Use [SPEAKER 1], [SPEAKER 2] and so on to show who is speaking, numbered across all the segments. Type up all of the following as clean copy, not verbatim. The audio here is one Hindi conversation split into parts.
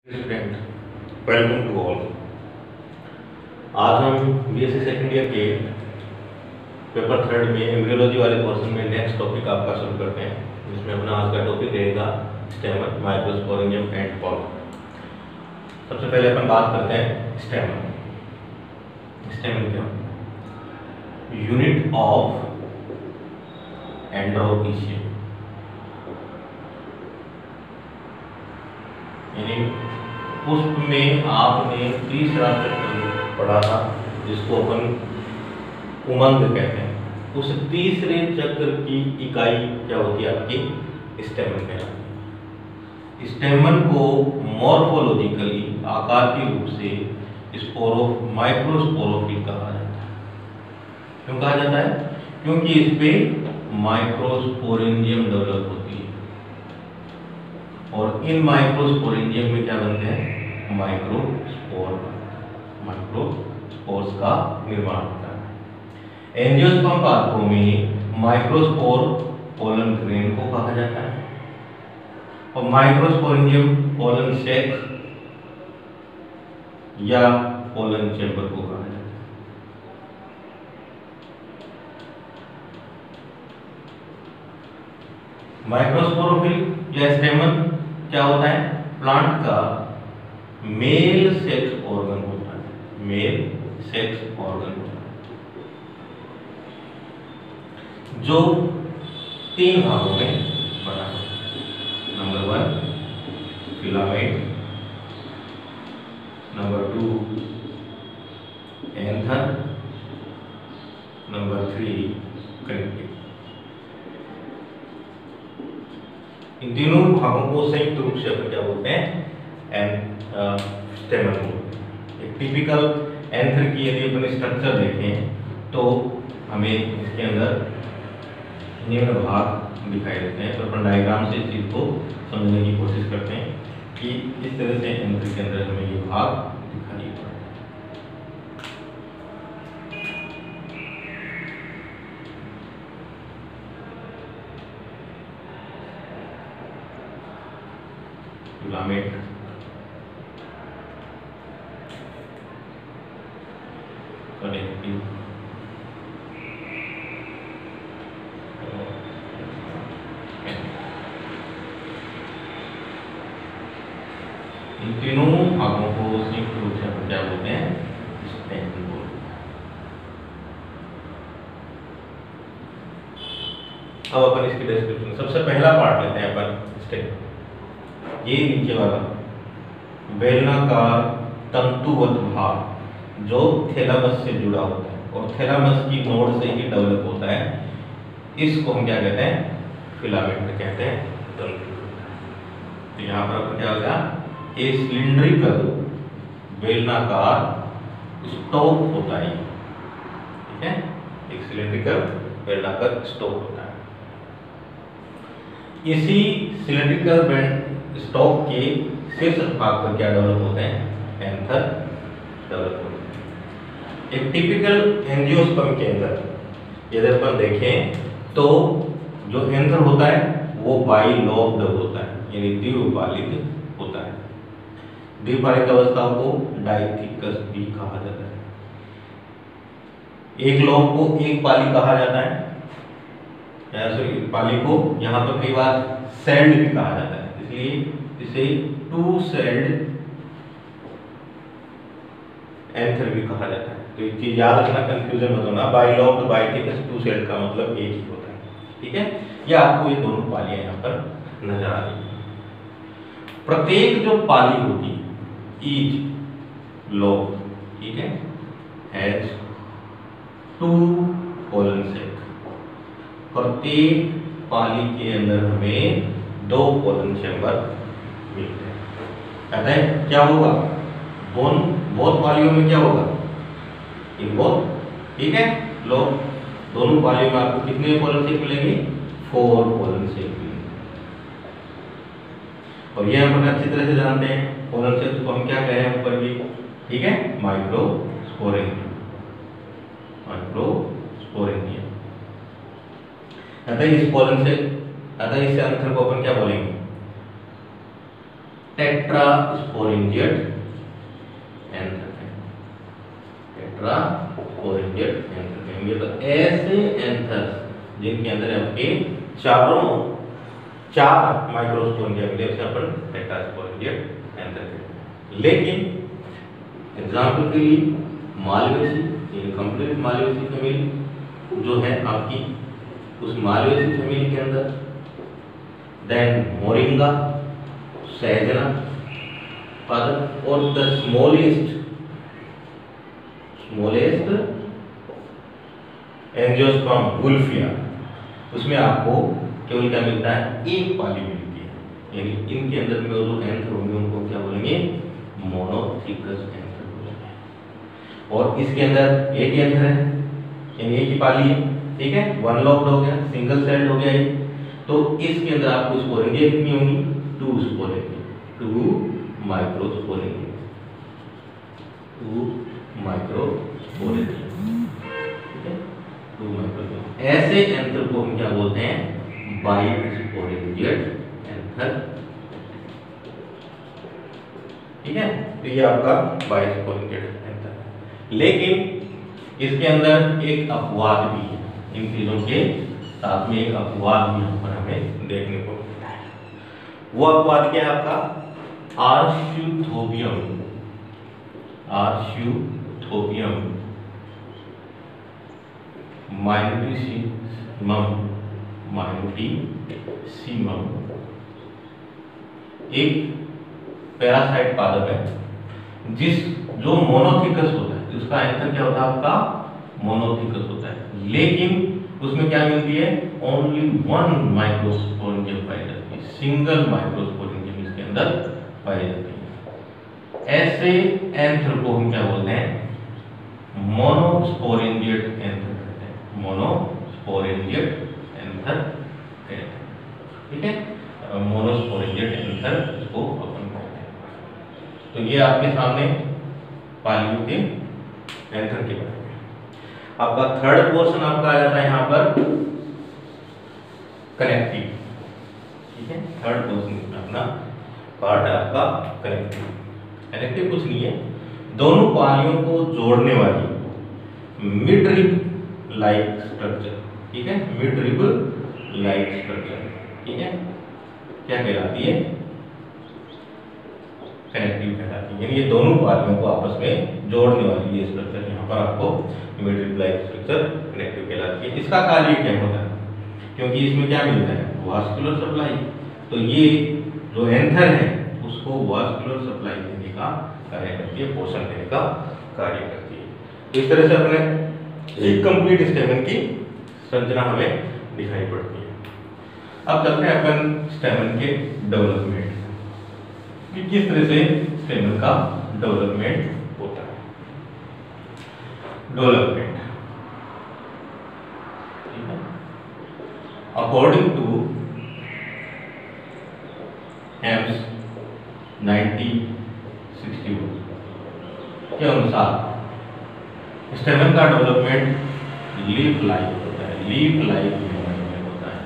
[SPEAKER 1] Student, welcome to all. आज हम बीएससी सेकेंड ईयर के पेपर थर्ड में एम्ब्रियोलॉजी वाले पोर्शन में नेक्स्ट टॉपिक आपका शुरू करते हैं, जिसमें अपना आज का टॉपिक रहेगा स्टेमन, माइक्रोस्पोरेंजियम एंड पॉलन। सबसे पहले अपन बात करते हैं स्टेमन। स्टेमन क्या? यूनिट ऑफ एंड्रोइशियम, यानी पुष्प में आपने तीसरा चक्र पढ़ा था, जिसको अपन उमंग कहते हैं। उस तीसरे चक्र की इकाई क्या होती है? आपकी स्टेमन कहलाती है। स्टेमन को मॉर्फोलॉजिकली आकार के रूप से माइक्रोस्पोरोफिल कहा जाता है। क्यों कहा जाता है? क्योंकि इस पे माइक्रोस्पोरेंजियम डेवलप होती है, और इन माइक्रोस्पोरेंजियम में क्या बनते हैं? माइक्रोस्पोर्स का निर्माण होता है। एंजियोस्पर्म पादपों में माइक्रोस्पोर पोलन ग्रेन को कहा जाता है, और माइक्रोस्पोरेंजियम पोलन सेक्स या पोलन चैम्बर को कहा जाता है। माइक्रोस्पोरोफिल या स्टेमन क्या होता है? प्लांट का मेल सेक्स ऑर्गन होता है। मेल सेक्स ऑर्गन होता है जो 3 भागों में बना है। Number 1 filament, number 2 anther, number 3 connective. इन तीनों भागों को संयुक्त रूप से अपन क्या बोलते हैं? स्टेमन बोलते हैं। एक टिपिकल एंथर की यदि अपन स्ट्रक्चर देखें तो हमें इसके अंदर निम्न भाग दिखाई देते हैं। तो अपन डायग्राम से इस चीज को समझने की कोशिश करते हैं कि इस तरह से एंथर के अंदर हमें ये भाग दिखाई देता है। फिलामेंट, कनेक्टिव, इन तीनों भागों को संयुक्त रूप से हम क्या बोलते हैं? स्टेमन बोलते हैं। अब अपन इसकी डिस्क्रिप्शन, सबसे पहला पार्ट लेते हैं अपन स्टेमन। ये नीचे वाला बेलनाकार तंतुवत भाग जो थैलामस से जुड़ा होता है और थैलामस की नोड से ही डेवलप होता है, इसको हम क्या कहते हैं? फिलामेंट कहते हैं। तो यहाँ पर अपन क्या होगा? ये सिलिंड्रिकल बेलनाकार स्टॉक होता है, ठीक है? एक सिलिंड्रिकल बेलनाकार स्टॉक होता है। इसी सिलिंड्रिकल स्टॉक के शीर्ष भाग पर क्या डेवलप होते हैं? एंथर डेवलप होते हैं। एक टिपिकल एंजियोस्पर्म के अंदर यदि अपन देखें तो जो एंथर होता है वो बाइलोब्ड होता है, यानी द्विपालित होता है। द्विपालित अवस्था को डाइथिकस भी कहा जाता है। एक लोब को एक पाली कहा जाता है, पाली को यहाँ पर कई बार सेल्ड भी कहा जाता है, इसलिए इसे 2 सेल्ड एंथर भी कहा जाता है। तो ये चीज याद रखना, कंफ्यूजन मत होना। बाइलोब्ड, बाइथिकस, 2 सेल्ड का मतलब एक ही होता है, ठीक है? या आपको ये दोनों पालियां यहाँ पर नजर आ रही है। प्रत्येक जो पाली होती है, ईच लोब, ठीक है, हैज 2 पोलन सेक। प्रत्येक पाली के अंदर हमें 2 पोलन चैम्बर मिलते हैं। कहते हैं क्या होगा? बहुत पालियों में क्या होगा? इन बोथ, ठीक है, लोग दोनों पालियों में आपको कितने पोलन सेक मिलेंगे? 4 पोलन सेक मिलेंगे। और ये हम अच्छी तरह से जानते हैं पोलन सेक को हम क्या कह रहे हैं ऊपर भी, ठीक है? माइक्रोस्पोरेंजियम। माइक्रोस्पोरेंजियम। अतः इस पोलन से, अतः इस एंथर को अपन क्या बोलेंगे? टेट्रास्पोरेंजियट एंथर कहेंगे, टेट्रास्पोरेंजियट एंथर कहेंगे। तो ऐसे एंथर जिनके अंदर आपके चार माइक्रोस्पोरेंजिया मिले उसे अपन टेट्रास्पोरेंजियट एंथर कहेंगे। लेकिन एग्जाम्पल के लिए मालवेसी, कंप्लीट मालवेसी फैमिली जो है आपकी, उस मालवेसी फैमिली के अंदर देन मोरिंगा, सहजना फादर, और द स्मॉलेस्ट एंजियोस्पर्म वुल्फिया, उसमें आपको केवल क्या मिलता है, एक पाली मिलती है। यानी इनके अंदर में जो एंथर होंगे उनको क्या बोलेंगे, मोनोथिकस एंथर बोलेंगे। और इसके अंदर एक एंथर है, यानी एक ही पाली है, ठीक है, वन लॉक्ड हो गया, सिंगल सेल्ड हो गया ये। तो इसके अंदर आपको स्पोरेंजिया कितनी होंगी, 2 स्पोरेंजिया, 2 माइक्रोस्पोरेंजिया, 2 माइक्रोस्पोरेंजिया, ठीक है, 2 माइक्रोस्पोरेंजिया। ऐसे एंथर को हम क्या बोलते हैं, बाइस्पोरेंजियट एंथर, ठीक है। तो ये आपका बाइस्पोरेंजियट एंथर। लेकिन इसके अंदर एक अपवाद भी है, इन चीजों के साथ में एक अपवाद भी यहाँ पर हमें देखने को मिलता है। वो अपवाद क्या है आपका, आर्श्यूथोपियम, आर्श्यूथोपियम माइनोटिसिमम एक पैरासाइट पादप है जो मोनोथिकस होता है, उसका एंथर क्या होता है आपका, मोनोथिकस होता है। लेकिन उसमें क्या मिलती है, ओनली 1 माइक्रोस्पोरेंजियम पाई जाती है, सिंगल माइक्रोस्पोरेंजियम इसके अंदर पाई जाती है। ऐसे एंथर को हम क्या बोलते हैं, मोनोस्पोरेंजियट एंथर कहते हैं, मोनोस्पोरेंजियट एंथर कहते हैं, ठीक है, मोनोस्पोरेंजियट एंथर इसको अपन कहते हैं। तो ये आपके सामने पालियों के एंथर के बारे में। आपका थर्ड पोर्शन आपका आ जाता है यहाँ पर कनेक्टिव, ठीक है, थर्ड पोर्शन में अपना पार्ट है आपका कनेक्टिव। कनेक्टिव कुछ नहीं है, दोनों पालियों को जोड़ने वाली मिड रिब लाइक स्ट्रक्चर, ठीक है, मिड रिब लाइक स्ट्रक्चर, ठीक है, क्या कहलाती है, कनेक्टिव कहलाती है। यानी ये दोनों पालियों को आपस में जोड़ने वाली ये स्ट्रक्चर यहाँ पर आपको mid rib like structure connective कहलाती है। इसका कार्य क्या होता है, क्योंकि इसमें क्या मिलता है, वास्कुलर सप्लाई, तो ये जो एंथर है उसको वास्कुलर सप्लाई देने का कार्य करती है, पोषण देने का कार्य करती है। तो इस तरह से अपने एक कंप्लीट स्टेमन की संरचना हमें दिखाई पड़ती है। अब चलते हैं अपन स्टेमन के डेवलपमेंट, कि किस तरह से स्टेमन का डेवलपमेंट होता है। डेवलपमेंट, ठीक है, अकॉर्डिंग टू हेम्स 1961 के अनुसार स्टेमन का डेवलपमेंट लीफ लाइक होता है, लीफ लाइक मैनर में होता है,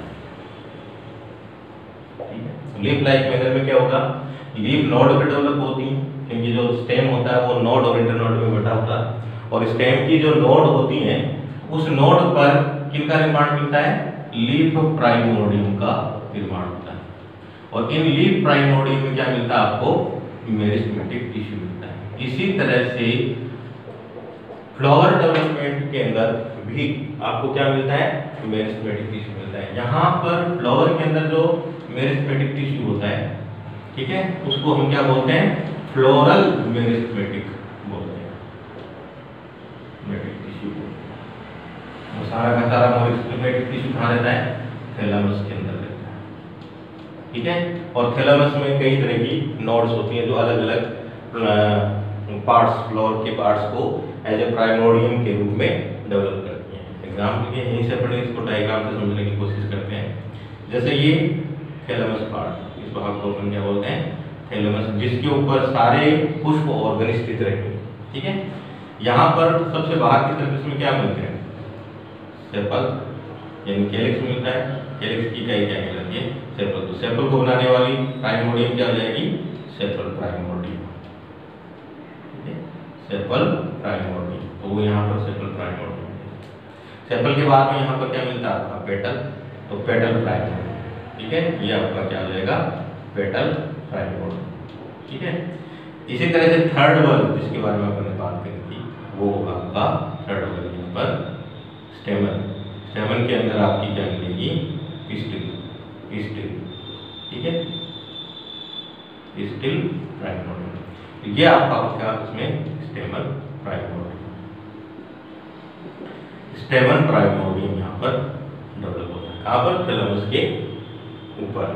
[SPEAKER 1] ठीक है। लीफ लाइक मैनर में क्या होगा, लीफ नोड पे डेवलप होती है, क्योंकि जो स्टेम होता है वो नोड और इंटरनोड में बटा होता है, और स्टेम की जो नोड होती हैं उस नोड पर किनका निर्माण मिलता है, लीफ प्राइमोर्डियम का निर्माण होता है। और इन लीफ प्राइमोर्डियम में क्या मिलता है आपको, मेरिस्टेमेटिक टिश्यू मिलता है। इसी तरह से फ्लावर डेवलपमेंट के अंदर भी आपको क्या मिलता है, मेरिस्टेमेटिक टिश्यू मिलता है। यहाँ पर फ्लावर के अंदर जो मेरिस्टेमेटिक टिश्यू होता है, ठीक है, उसको हम क्या बोलते हैं, फ्लोरल मेरिस्टेमेटिक बोलते हैं, मेरिस्टेमेटिक टिश्यू। वो सारा का सारा मेरिस्टेमेटिक टिश्यू कहाँ रहता है, थैलेमस के अंदर रहता है, ठीक है। और थैलेमस में कई तरह की नोड्स होती हैं जो अलग अलग पार्ट्स, फ्लोर के पार्ट्स को एज ए प्राइमोर्डियम के रूप में डेवलप करती हैं। एग्जाम्पल के यहीं से अपने इसको डायग्राम से समझने की कोशिश करते हैं। जैसे ये थैलेमस पार्ट, इस भाग को अपन क्या बोलते हैं, थैलेमस, जिसके ऊपर सारे पुष्प ऑर्गन स्थित रहेंगे, ठीक है। यहाँ पर सबसे बाहर की तरफ इसमें क्या मिलते हैं, सेपल, यानी कैलिक्स मिलता है। कैलिक्स की इकाई क्या कहलाती है, सेपल। तो सेपल को बनाने वाली प्राइमोर्डियम क्या हो जाएगी, सेपल प्राइमोर्डियम, ठीक है, सेपल प्राइमोर्डियम। तो वो यहाँ पर सेपल प्राइमोर्डियम, सेपल के बाद में यहाँ पर क्या मिलता है आपका पेटल, तो पेटल प्राइमोर्डियम, ठीक है, ये आपका क्या हो जाएगा पेटल प्राइमोर्डियम, ठीक है। इसी तरह से थर्ड वर्ग जिसके बारे में अपन ने बात करी थी वो होगा आपका थर्ड वर्ग यहाँ पर स्टेमन। स्टेमन के अंदर आपकी क्या मिलेगी पिस्टिल, पिस्टिल, ठीक है, पिस्टिल प्राइमोर्डियम। ये आपका क्या इसमें स्टेमन प्राइमोर्डियम, स्टेमन प्राइमोर्डियम यहाँ पर डेवलप होता है। कहाँ पर? थैलेमस के ऊपर,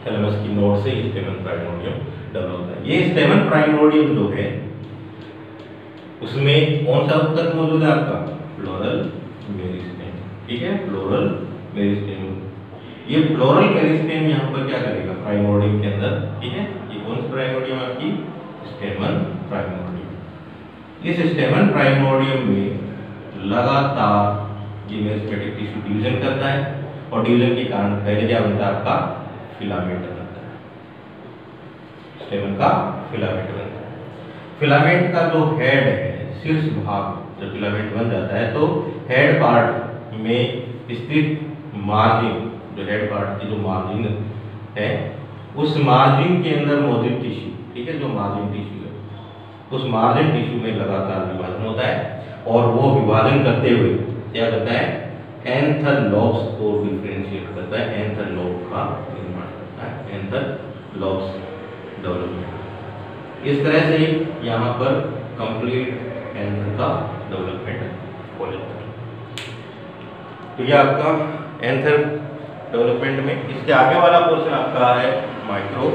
[SPEAKER 1] थैलेमस की नोड से स्टेमन प्राइमोर्डियम डेवलप होता है। ये स्टेमन प्राइमोर्डियम जो है उसमें कौन सा ऊतक मौजूद है आपका? फ्लोरल मेरिस्टेम, ठीक है, फ्लोरल मेरिस्टेम। ये फ्लोरल मेरिस्टेम यहाँ पर क्या करेगा प्राइमोर्डियम के अंदर, ठीक है। ये कौन सा प्राइमोर्डियम आपकी? स्टेमन प्राइमोर्डियम। इस स्टेमन प्राइमोर्डियम में लगातार ये मेरिस्टेटिक टिश्यू डिवीजन करता है और डिवीजन के कारण पहले क्या बनता है आपका फिलामेंट बनता है, स्टेमन का फिलामेंट बनता है। फिलामेंट का जो हेड है शीर्ष भाग, जब फिलामेंट बन जाता है तो हेड पार्ट में स्थित मार्जिन, जो हेड पार्ट की जो मार्जिन है उस मार्जिन के अंदर मौजूद टिश्यू, ठीक है, जो मार्जिन टिश्यू है उस मार्जिन टिश्यू में लगातार विभाजन होता है और वो विभाजन करते हुए क्या करता है एंथर लॉब्स को डिफरेंशिएट करता है, एंथर लॉब का निर्माण करता है, एंथर लॉब्स डेवलपमेंट। इस तरह से यहाँ पर कंप्लीट एंथर का डेवलपमेंट हो जाता है। तो ये आपका एंथर डेवलपमेंट में इसके आगे वाला पोर्शन आपका है माइक्रो